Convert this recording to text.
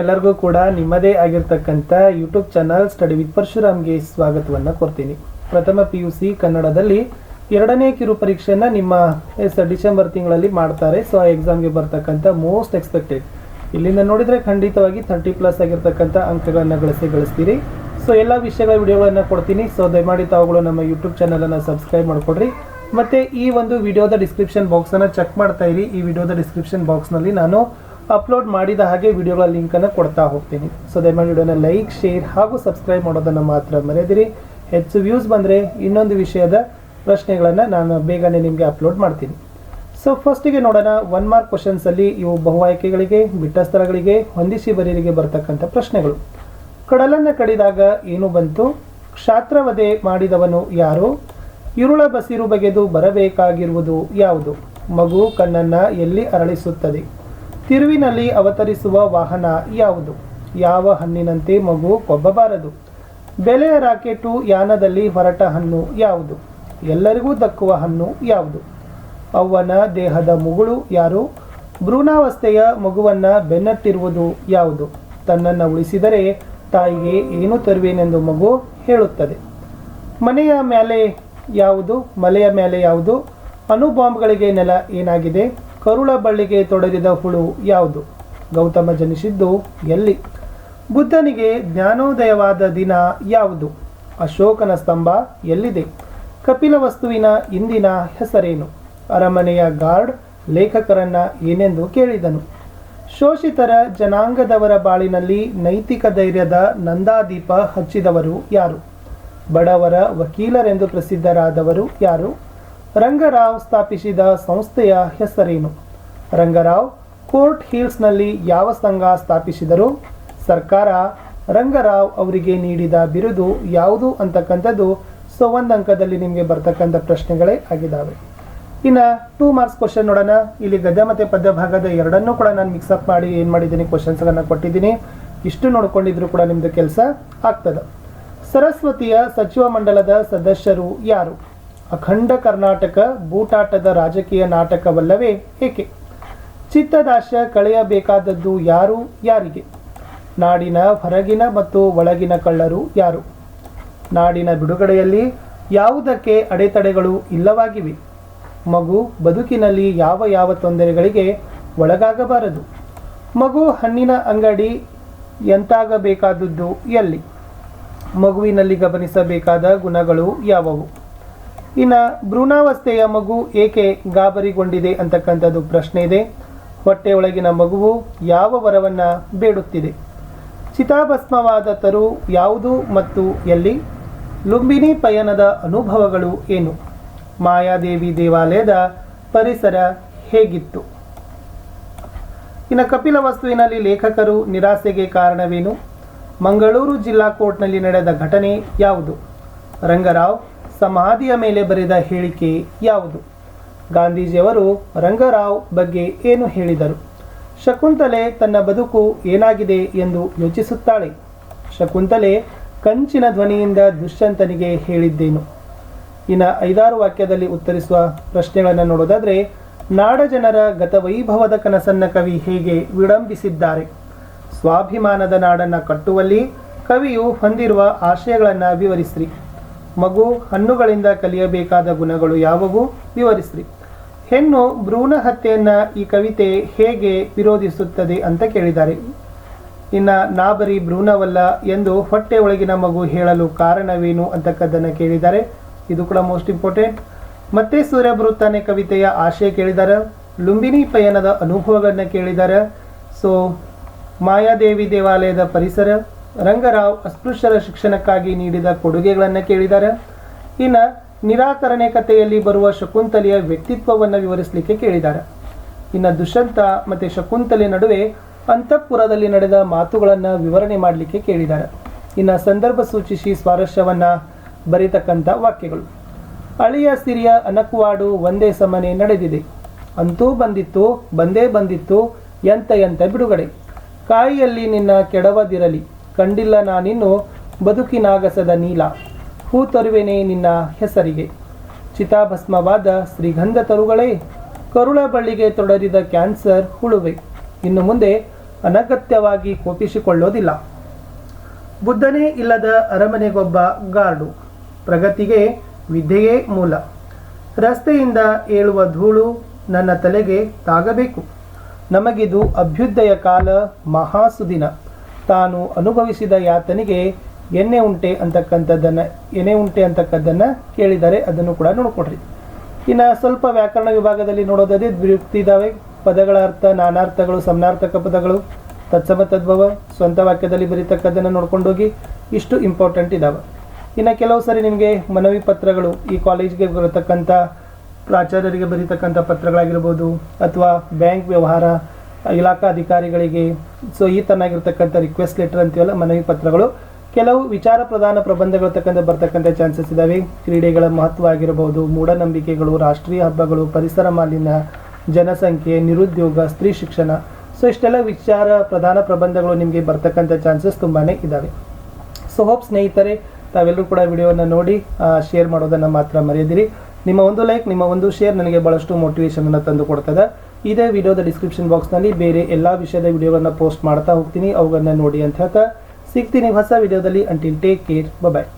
ಎಲ್ಲರಿಗೂ ಕೂಡ ನಿಮ್ಮದೇ ಆಗಿರ್ತಕ್ಕಂಥ ಯೂಟ್ಯೂಬ್ ಚಾನಲ್ ಸ್ಟಡಿ ವಿತ್ ಪರಶುರಾಮ್ಗೆ ಸ್ವಾಗತವನ್ನು ಕೊಡ್ತೀನಿ. ಪ್ರಥಮ PUC ಕನ್ನಡದಲ್ಲಿ ಎರಡನೇ ಕಿರು ಪರೀಕ್ಷೆಯನ್ನು ನಿಮ್ಮ ಡಿಸೆಂಬರ್ ತಿಂಗಳಲ್ಲಿ ಮಾಡ್ತಾರೆ. ಸೊ ಆ ಎಕ್ಸಾಮ್ಗೆ ಬರ್ತಕ್ಕಂಥ ಮೋಸ್ಟ್ ಎಕ್ಸ್ಪೆಕ್ಟೆಡ್ ಇಲ್ಲಿಂದ ನೋಡಿದರೆ ಖಂಡಿತವಾಗಿ 30+ ಆಗಿರ್ತಕ್ಕಂಥ ಅಂಕಗಳನ್ನು ಗಳಿಸ್ತೀರಿ. ಸೊ ಎಲ್ಲ ವಿಷಯಗಳ ವಿಡಿಯೋಗಳನ್ನು ಕೊಡ್ತೀನಿ. ಸೊ ದಯಮಾಡಿ ತಾವುಗಳು ನಮ್ಮ ಯೂಟ್ಯೂಬ್ ಚಾನಲನ್ನು ಸಬ್ಸ್ಕ್ರೈಬ್ ಮಾಡಿಕೊಡ್ರಿ. ಮತ್ತು ಈ ಒಂದು ವಿಡಿಯೋದ ಡಿಸ್ಕ್ರಿಪ್ಷನ್ ಬಾಕ್ಸನ್ನು ಚೆಕ್ ಮಾಡ್ತಾ ಇರಿ. ಈ ವಿಡಿಯೋದ ಡಿಸ್ಕ್ರಿಪ್ಷನ್ ಬಾಕ್ಸ್ನಲ್ಲಿ ನಾನು ಅಪ್ಲೋಡ್ ಮಾಡಿದ ಹಾಗೆ ವಿಡಿಯೋಗಳ ಲಿಂಕನ್ನು ಕೊಡ್ತಾ ಹೋಗ್ತೀನಿ. ಸೊ ದಯಮಾಡಿ ವಿಡಿಯೋನ ಲೈಕ್, ಶೇರ್ ಹಾಗೂ ಸಬ್ಸ್ಕ್ರೈಬ್ ಮಾಡೋದನ್ನು ಮಾತ್ರ ಮರೆಯದಿರಿ. ಹೆಚ್ಚು ವ್ಯೂಸ್ ಬಂದರೆ ಇನ್ನೊಂದು ವಿಷಯದ ಪ್ರಶ್ನೆಗಳನ್ನು ನಾನು ಬೇಗನೆ ನಿಮಗೆ ಅಪ್ಲೋಡ್ ಮಾಡ್ತೀನಿ. ಸೊ ಫಸ್ಟಿಗೆ ನೋಡೋಣ, 1 ಮಾರ್ಕ್ ಕ್ವಶನ್ಸಲ್ಲಿ ಇವು ಬಹು ಆಯ್ಕೆಗಳಿಗೆ, ಬಿಟ್ಟ ಸ್ಥಳಗಳಿಗೆ, ಹೊಂದಿಸಿ ಬರೀರಿಗೆ ಬರ್ತಕ್ಕಂಥ ಪ್ರಶ್ನೆಗಳು. ಕಡಲನ್ನು ಕಡಿದಾಗ ಏನು ಬಂತು? ಕ್ಷಾತ್ರವಧೆ ಮಾಡಿದವನು ಯಾರು? ಇರುಳ ಬಸಿರು ಬಗೆದು ಬರಬೇಕಾಗಿರುವುದು ಯಾವುದು? ಮಗು ಕಣ್ಣನ್ನು ಎಲ್ಲಿ ಅರಳಿಸುತ್ತದೆ? ತಿರುವಿನಲ್ಲಿ ಅವತರಿಸುವ ವಾಹನ ಯಾವುದು? ಯಾವ ಹಣ್ಣಿನಂತೆ ಮಗು ಕೊಬ್ಬಬಾರದು? ಬೆಲೆಯ ರಾಕೆಟು ಯಾನದಲ್ಲಿ ಹೊರಟ ಹಣ್ಣು ಯಾವುದು? ಎಲ್ಲರಿಗೂ ದಕ್ಕುವ ಹಣ್ಣು ಯಾವುದು? ಅವ್ವನ ದೇಹದ ಮುಗುಳು ಯಾರು? ಭ್ರೂಣಾವಸ್ಥೆಯ ಮಗುವನ್ನು ಬೆನ್ನಟ್ಟಿರುವುದು ಯಾವುದು? ತನ್ನನ್ನು ಉಳಿಸಿದರೆ ತಾಯಿಗೆ ಏನು ತರುವೇನೆಂದು ಮಗು ಹೇಳುತ್ತದೆ. ಮನೆಯ ಮೇಲೆ ಯಾವುದು? ಮಲೆಯ ಮೇಲೆ ಯಾವುದು? ಅಣುಬಾಂಬ್ಗಳಿಗೆ ನೆಲ ಏನಾಗಿದೆ? ಕರುಳ ಬಳ್ಳಿಗೆ ತೊಡಗಿದ ಹುಳು ಯಾವುದು? ಗೌತಮ ಜನಿಸಿದ್ದು ಎಲ್ಲಿ? ಬುದ್ಧನಿಗೆ ಜ್ಞಾನೋದಯವಾದ ದಿನ ಯಾವುದು? ಅಶೋಕನ ಸ್ತಂಭ ಎಲ್ಲಿದೆ? ಕಪಿಲ ವಸ್ತುವಿನ ಇಂದಿನ ಹೆಸರೇನು? ಅರಮನೆಯ ಗಾರ್ಡ್ ಲೇಖಕರನ್ನ ಏನೆಂದು ಕೇಳಿದನು? ಶೋಷಿತರ ಜನಾಂಗದವರ ಬಾಳಿನಲ್ಲಿ ನೈತಿಕ ಧೈರ್ಯದ ನಂದಾದೀಪ ಹಚ್ಚಿದವರು ಯಾರು? ಬಡವರ ವಕೀಲರೆಂದು ಪ್ರಸಿದ್ಧರಾದವರು ಯಾರು? ರಂಗರಾವ್ ಸ್ಥಾಪಿಸಿದ ಸಂಸ್ಥೆಯ ಹೆಸರೇನು? ರಂಗರಾವ್ ಕೋರ್ಟ್ ಹಿಲ್ಸ್ನಲ್ಲಿ ಯಾವ ಸಂಘ ಸ್ಥಾಪಿಸಿದರು? ಸರ್ಕಾರ ರಂಗರಾವ್ ಅವರಿಗೆ ನೀಡಿದ ಬಿರುದು ಯಾವುದು ಅಂತಕ್ಕಂಥದ್ದು. ಸೊ 1 ಅಂಕದಲ್ಲಿ ನಿಮಗೆ ಬರ್ತಕ್ಕಂಥ ಪ್ರಶ್ನೆಗಳೇ ಆಗಿದ್ದಾವೆ. ಇನ್ನು 2 ಮಾರ್ಕ್ಸ್ ಕ್ವಶನ್ ನೋಡೋಣ. ಇಲ್ಲಿ ಗದ್ಯ ಮತ್ತು ಪದ್ಯ ಭಾಗದ ಎರಡನ್ನೂ ಕೂಡ ನಾನು ಮಿಕ್ಸಪ್ ಮಾಡಿ ಏನು ಮಾಡಿದ್ದೀನಿ, ಕ್ವಶನ್ಸ್ಗಳನ್ನು ಕೊಟ್ಟಿದ್ದೀನಿ. ಇಷ್ಟು ನೋಡ್ಕೊಂಡಿದ್ರು ಕೂಡ ನಿಮ್ಮದು ಕೆಲಸ ಆಗ್ತದೆ. ಸರಸ್ವತಿಯ ಸಚಿವ ಮಂಡಲದ ಸದಸ್ಯರು ಯಾರು? ಅಖಂಡ ಕರ್ನಾಟಕ ಬೂಟಾಟದ ರಾಜಕೀಯ ನಾಟಕವಲ್ಲವೇ ಏಕೆ? ಚಿತ್ತದಾಶ ಕಳೆಯಬೇಕಾದದ್ದು ಯಾರು ಯಾರಿಗೆ? ನಾಡಿನ ಹೊರಗಿನ ಮತ್ತು ಒಳಗಿನ ಕಳ್ಳರು ಯಾರು? ನಾಡಿನ ಬಿಡುಗಡೆಯಲ್ಲಿ ಯಾವುದಕ್ಕೆ ಅಡೆತಡೆಗಳು ಇಲ್ಲವಾಗಿವೆ? ಮಗು ಬದುಕಿನಲ್ಲಿ ಯಾವ ಯಾವ ತೊಂದರೆಗಳಿಗೆ ಒಳಗಾಗಬಾರದು? ಮಗು ಹಣ್ಣಿನ ಅಂಗಡಿ ಎಂತಾಗಬೇಕಾದದ್ದು ಎಲ್ಲಿ? ಮಗುವಿನಲ್ಲಿ ಗಮನಿಸಬೇಕಾದ ಗುಣಗಳು ಯಾವುವು? ಇನ್ನು ಭ್ರೂಣಾವಸ್ಥೆಯ ಮಗು ಏಕೆ ಗಾಬರಿಗೊಂಡಿದೆ ಅಂತಕ್ಕಂಥದ್ದು ಪ್ರಶ್ನೆ ಇದೆ. ಹೊಟ್ಟೆಯೊಳಗಿನ ಮಗುವು ಯಾವ ವರವನ್ನು ಬೇಡುತ್ತಿದೆ? ಚಿತಾಭಸ್ಮವಾದ ತರು ಯಾವುದು ಮತ್ತು ಎಲ್ಲಿ? ಲುಂಬಿನಿ ಪಯಣದ ಅನುಭವಗಳು ಏನು? ಮಾಯಾದೇವಿ ದೇವಾಲಯದ ಪರಿಸರ ಹೇಗಿತ್ತು? ಇನ್ನು ಕಪಿಲ ವಸ್ತುವಿನಲ್ಲಿ ಲೇಖಕರು ನಿರಾಸೆಗೆ ಕಾರಣವೇನು? ಮಂಗಳೂರು ಜಿಲ್ಲಾ ಕೋರ್ಟ್ನಲ್ಲಿ ನಡೆದ ಘಟನೆ ಯಾವುದು? ರಂಗರಾವ್ ಸಮಾಧಿಯ ಮೇಲೆ ಬರೆದ ಹೇಳಿಕೆ ಯಾವುದು? ಗಾಂಧೀಜಿಯವರು ರಂಗರಾವ್ ಬಗ್ಗೆ ಏನು ಹೇಳಿದರು? ಶಕುಂತಲೆ ತನ್ನ ಬದುಕು ಏನಾಗಿದೆ ಎಂದು ಯೋಚಿಸುತ್ತಾಳೆ. ಶಕುಂತಲೆ ಕಂಚಿನ ಧ್ವನಿಯಿಂದ ದುಷ್ಯಂತನಿಗೆ ಹೇಳಿದ್ದೇನು? ಇನ್ನು 5-6 ವಾಕ್ಯದಲ್ಲಿ ಉತ್ತರಿಸುವ ಪ್ರಶ್ನೆಗಳನ್ನು ನೋಡೋದಾದರೆ, ನಾಡ ಜನರ ಗತವೈಭವದ ಕನಸನ್ನ ಕವಿ ಹೇಗೆ ವಿಡಂಬಿಸಿದ್ದಾರೆ? ಸ್ವಾಭಿಮಾನದ ನಾಡನ್ನು ಕಟ್ಟುವಲ್ಲಿ ಕವಿಯು ಹೊಂದಿರುವ ಆಶಯಗಳನ್ನು ವಿವರಿಸ್ರಿ. ಮಗು ಹಣ್ಣುಗಳಿಂದ ಕಲಿಯಬೇಕಾದ ಗುಣಗಳು ಯಾವುವು? ವಿವರಿಸ್ರಿ. ಹೆಣ್ಣು ಭ್ರೂಣ ಹತ್ಯೆಯನ್ನು ಈ ಕವಿತೆ ಹೇಗೆ ವಿರೋಧಿಸುತ್ತದೆ ಅಂತ ಕೇಳಿದ್ದಾರೆ. ಇನ್ನು ನಾ ಬರೀ ಭ್ರೂಣವಲ್ಲ ಎಂದು ಹೊಟ್ಟೆ ಒಳಗಿನ ಮಗು ಹೇಳಲು ಕಾರಣವೇನು ಅಂತಕ್ಕದ್ದನ್ನು ಕೇಳಿದ್ದಾರೆ. ಇದು ಕೂಡ ಮೋಸ್ಟ್ ಇಂಪಾರ್ಟೆಂಟ್. ಮತ್ತೆ ಸೂರ್ಯ ಬರುತ್ತಾನೆ ಕವಿತೆಯ ಆಶಯ ಕೇಳಿದ್ದಾರೆ. ಲುಂಬಿನಿ ಪಯಣದ ಅನುಭವಗಳನ್ನ ಕೇಳಿದ್ದಾರೆ. ಸೊ ಮಾಯಾದೇವಿ ದೇವಾಲಯದ ಪರಿಸರ, ರಂಗರಾವ್ ಅಸ್ಪೃಶ್ಯರ ಶಿಕ್ಷಣಕ್ಕಾಗಿ ನೀಡಿದ ಕೊಡುಗೆಗಳನ್ನು ಕೇಳಿದ್ದಾರೆ. ಇನ್ನು ನಿರಾಕರಣೆ ಕಥೆಯಲ್ಲಿ ಬರುವ ಶಕುಂತಲೆಯ ವ್ಯಕ್ತಿತ್ವವನ್ನು ವಿವರಿಸಲಿಕ್ಕೆ ಕೇಳಿದ್ದಾರೆ. ಇನ್ನು ದುಷ್ಯಂತ ಮತ್ತು ಶಕುಂತಲೆ ನಡುವೆ ಅಂತಃಪುರದಲ್ಲಿ ನಡೆದ ಮಾತುಗಳನ್ನು ವಿವರಣೆ ಮಾಡಲಿಕ್ಕೆ ಕೇಳಿದ್ದಾರೆ. ಇನ್ನು ಸಂದರ್ಭ ಸೂಚಿಸಿ ಸ್ವಾರಸ್ಯವನ್ನು ಬರೀತಕ್ಕಂಥ ವಾಕ್ಯಗಳು. ಅಳಿಯ ಸಿರಿಯ ಅನಕುವಾಡು ಒಂದೇ ಸಮನೆ ನಡೆದಿದೆ. ಅಂತೂ ಬಂದಿತ್ತು, ಬಂದೇ ಬಂದಿತ್ತು, ಎಂತ ಬಿಡುಗಡೆ. ಕಾಯಿಯಲ್ಲಿ ನಿನ್ನ ಕೆಡವದಿರಲಿ, ಕಂಡಿಲ್ಲ ನಾನಿನ್ನು ಬದುಕಿನಾಗಸದ ನೀಲ. ಹೂ ತರುವೆನೆ ನಿನ್ನ ಹೆಸರಿಗೆ. ಚಿತಾಭಸ್ಮವಾದ ಶ್ರೀಗಂಧ ತರುಗಳೇ, ಕರುಳ ಬಳ್ಳಿಗೆ ತೊಡರಿದ ಕ್ಯಾನ್ಸರ್ ಹುಳುವೆ. ಇನ್ನು ಮುಂದೆ ಅನಗತ್ಯವಾಗಿ ಕೋಪಿಸಿಕೊಳ್ಳೋದಿಲ್ಲ. ಬುದ್ಧನೇ ಇಲ್ಲದ ಅರಮನೆಗೊಬ್ಬ ಗಾರ್ಡು. ಪ್ರಗತಿಗೆ ವಿದ್ಯೆಯೇ ಮೂಲ. ರಸ್ತೆಯಿಂದ ಏಳುವ ಧೂಳು ನನ್ನ ತಲೆಗೆ ತಾಗಬೇಕು. ನಮಗಿದು ಅಭ್ಯುದಯ ಕಾಲ, ಮಹಾಸುದಿನ. ತಾನು ಅನುಭವಿಸಿದ ಯಾತನೆಗೆ ಎಣ್ಣೆ ಉಂಟೆ ಅಂತಕ್ಕಂಥದ್ದನ್ನು ಕೇಳಿದರೆ ಅದನ್ನು ಕೂಡ ನೋಡ್ಕೊಡ್ರಿ. ಇನ್ನು ಸ್ವಲ್ಪ ವ್ಯಾಕರಣ ವಿಭಾಗದಲ್ಲಿ ನೋಡೋದಾದ್ರೆ ದ್ವಿರುಕ್ತಿ ಇದ್ದಾವೆ. ಪದಗಳ ಅರ್ಥ, ನಾನಾರ್ಥಗಳು, ಸಮನಾರ್ಥಕ ಪದಗಳು, ತತ್ಸಮ ತದ್ಭವ, ಸ್ವಂತ ವಾಕ್ಯದಲ್ಲಿ ಬರೀತಕ್ಕದ್ದನ್ನು ನೋಡ್ಕೊಂಡೋಗಿ. ಇಷ್ಟು ಇಂಪಾರ್ಟೆಂಟ್ ಇದ್ದಾವೆ. ಇನ್ನು ಕೆಲವು ಸರಿ ನಿಮಗೆ ಮನವಿ ಪತ್ರಗಳು, ಈ ಕಾಲೇಜ್ಗೆ ಬರತಕ್ಕಂಥ ಪ್ರಾಚಾರ್ಯರಿಗೆ ಬರೀತಕ್ಕಂಥ ಪತ್ರಗಳಾಗಿರ್ಬೋದು, ಅಥವಾ ಬ್ಯಾಂಕ್ ವ್ಯವಹಾರ ಇಲಾಖಾ ಅಧಿಕಾರಿಗಳಿಗೆ, ಸೊ ಈ ತರನಾಗಿರ್ತಕ್ಕಂಥ ರಿಕ್ವೆಸ್ಟ್ ಲೆಟರ್ ಅಂತೀವಲ್ಲ, ಮನವಿ ಪತ್ರಗಳು, ಕೆಲವು ವಿಚಾರ ಪ್ರಧಾನ ಪ್ರಬಂಧಗಳು ಬರ್ತಕ್ಕಂಥ ಚಾನ್ಸಸ್ ಇದ್ದಾವೆ. ಕ್ರೀಡೆಗಳ ಮಹತ್ವ ಆಗಿರಬಹುದು, ಮೂಢನಂಬಿಕೆಗಳು, ರಾಷ್ಟ್ರೀಯ ಹಬ್ಬಗಳು, ಪರಿಸರ ಮಾಲಿನ್ಯ, ಜನಸಂಖ್ಯೆ, ನಿರುದ್ಯೋಗ, ಸ್ತ್ರೀ ಶಿಕ್ಷಣ, ಸೊ ಇಷ್ಟೆಲ್ಲ ವಿಚಾರ ಪ್ರಧಾನ ಪ್ರಬಂಧಗಳು ನಿಮಗೆ ಬರ್ತಕ್ಕಂಥ ಚಾನ್ಸಸ್ ತುಂಬಾ ಇದ್ದಾವೆ. ಸೊ ಹೋಪ್ ಸ್ನೇಹಿತರೆ, ತಾವೆಲ್ಲರೂ ಕೂಡ ವಿಡಿಯೋವನ್ನು ನೋಡಿ ಶೇರ್ ಮಾಡೋದನ್ನು ಮಾತ್ರ ಮರೆಯದಿರಿ. ನಿಮ್ಮ ಒಂದು ಲೈಕ್, ನಿಮ್ಮ ಒಂದು ಶೇರ್ ನನಗೆ ಭಾಳಷ್ಟು ಮೋಟಿವೇಶನನ್ನು ತಂದು ಕೊಡ್ತದೆ. ಇದೇ ವಿಡಿಯೋದ ಡಿಸ್ಕ್ರಿಪ್ಷನ್ ಬಾಕ್ಸ್ನಲ್ಲಿ ಬೇರೆ ಎಲ್ಲ ವಿಷಯದ ವಿಡಿಯೋಗಳನ್ನು ಪೋಸ್ಟ್ ಮಾಡ್ತಾ ಹೋಗ್ತೀನಿ, ಅವುಗಳನ್ನ ನೋಡಿ ಅಂತ ಹೇಳ್ತಾ ಸಿಗ್ತೀನಿ ಹೊಸ ವಿಡಿಯೋದಲ್ಲಿ. ಅಂಟಿಲ್ ಟೇಕ್ ಕೇರ್, ಬಾಯ್.